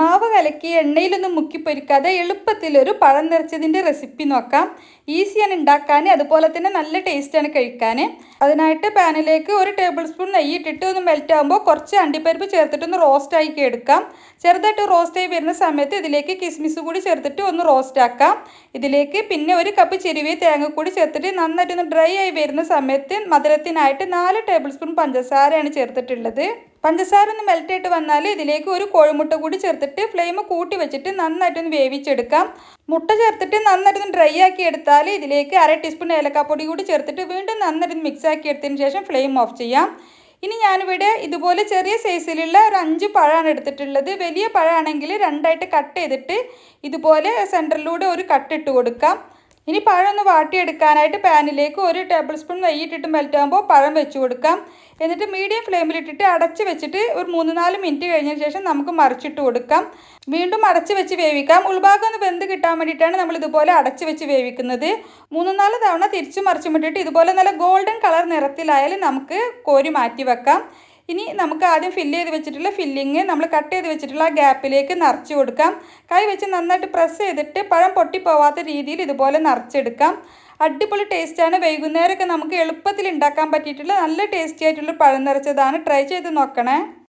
മാവ് കലക്കി എണ്ണയിലൊന്നും മുക്കി പൊരിക്കാതെ എളുപ്പത്തിലൊരു പഴം നിറച്ചതിൻ്റെ റെസിപ്പി നോക്കാം. ഈസിയാണ് ഉണ്ടാക്കാൻ, അതുപോലെ തന്നെ നല്ല ടേസ്റ്റാണ് കഴിക്കാൻ. അതിനായിട്ട് പാനിലേക്ക് 1 ടേബിൾ സ്പൂൺ നെയ്യ് ഇട്ടിട്ട് ഒന്ന് മെൽറ്റ് ആകുമ്പോൾ കുറച്ച് അണ്ടിപ്പരിപ്പ് ചേർത്തിട്ടൊന്ന് റോസ്റ്റ് ആക്കി എടുക്കാം. ചെറുതായിട്ട് റോസ്റ്റ് ആയി വരുന്ന സമയത്ത് ഇതിലേക്ക് കിസ്മിസ് കൂടി ചേർത്തിട്ട് ഒന്ന് റോസ്റ്റ് ആക്കാം. ഇതിലേക്ക് പിന്നെ 1 കപ്പ് ചെരുവിയ തേങ്ങ കൂടി ചേർത്തിട്ട് നന്നായിട്ടൊന്ന് ഡ്രൈ ആയി വരുന്ന സമയത്ത് മധുരത്തിനായിട്ട് 4 ടേബിൾ സ്പൂൺ പഞ്ചസാരയാണ് ചേർത്തിട്ടുള്ളത്. പഞ്ചസാര ഒന്ന് മെൽറ്റ് ആയിട്ട് വന്നാൽ ഇതിലേക്ക് 1 കോഴിമുട്ട കൂടി ചേർത്തിട്ട് ഫ്ലെയിം കൂട്ടി വെച്ചിട്ട് നന്നായിട്ടൊന്ന് വേവിച്ചെടുക്കാം. മുട്ട ചേർത്തിട്ട് നന്നായിട്ടൊന്ന് ഡ്രൈ ആക്കി എടുത്താൽ ഇതിലേക്ക് 1/2 ടീസ്പൂൺ ഏലക്കാപ്പൊടി കൂടി ചേർത്തിട്ട് വീണ്ടും നന്നായിട്ടൊന്ന് മിക്സ് ആക്കി എടുത്തതിന് ശേഷം ഫ്ലെയിം ഓഫ് ചെയ്യാം. ഇനി ഞാനിവിടെ ഇതുപോലെ ചെറിയ സൈസിലുള്ള ഒരു 5 പഴമാണ് എടുത്തിട്ടുള്ളത്. വലിയ പഴമാണെങ്കിൽ 2ആയിട്ട് കട്ട് ചെയ്തിട്ട് ഇതുപോലെ സെൻറ്ററിലൂടെ ഒരു കട്ട് ഇട്ട് കൊടുക്കാം. ഇനി പഴം ഒന്ന് വാട്ടിയെടുക്കാനായിട്ട് പാനിലേക്ക് 1 ടേബിൾ സ്പൂൺ നെയ്യിട്ടിട്ട് മെൽറ്റ് ആകുമ്പോൾ പഴം വെച്ച് കൊടുക്കാം. എന്നിട്ട് മീഡിയം ഫ്ലെയിമിലിട്ടിട്ട് അടച്ച് വെച്ചിട്ട് ഒരു 3-4 മിനിറ്റ് കഴിഞ്ഞതിന് ശേഷം നമുക്ക് മറിച്ചിട്ട് കൊടുക്കാം. വീണ്ടും അടച്ച് വെച്ച് വേവിക്കാം. ഉൾഭാഗം ഒന്ന് വെന്ത് കിട്ടാൻ വേണ്ടിയിട്ടാണ് നമ്മൾ ഇതുപോലെ അടച്ച് വെച്ച് വേവിക്കുന്നത്. 3-4 തവണ തിരിച്ച് മറിച്ചും ഇട്ടിട്ട് ഇതുപോലെ നല്ല ഗോൾഡൻ കളർ നിറത്തിലായാലും നമുക്ക് കോരി മാറ്റി വെക്കാം. ഇനി നമുക്ക് ആദ്യം ഫില്ല് ചെയ്ത് വെച്ചിട്ടുള്ള ഫില്ലിങ് നമ്മൾ കട്ട് ചെയ്ത് വെച്ചിട്ടുള്ള ആ ഗ്യാപ്പിലേക്ക് നിറച്ച് കൊടുക്കാം. കൈ വെച്ച് നന്നായിട്ട് പ്രസ് ചെയ്തിട്ട് പഴം പൊട്ടിപ്പോവാത്ത രീതിയിൽ ഇതുപോലെ നിറച്ചെടുക്കാം. അടിപൊളി ടേസ്റ്റാണ്. വൈകുന്നേരമൊക്കെ നമുക്ക് എളുപ്പത്തിൽ ഉണ്ടാക്കാൻ പറ്റിയിട്ടുള്ള നല്ല ടേസ്റ്റി ആയിട്ടുള്ള പഴം നിറച്ചതാണ്. ട്രൈ ചെയ്ത് നോക്കണേ.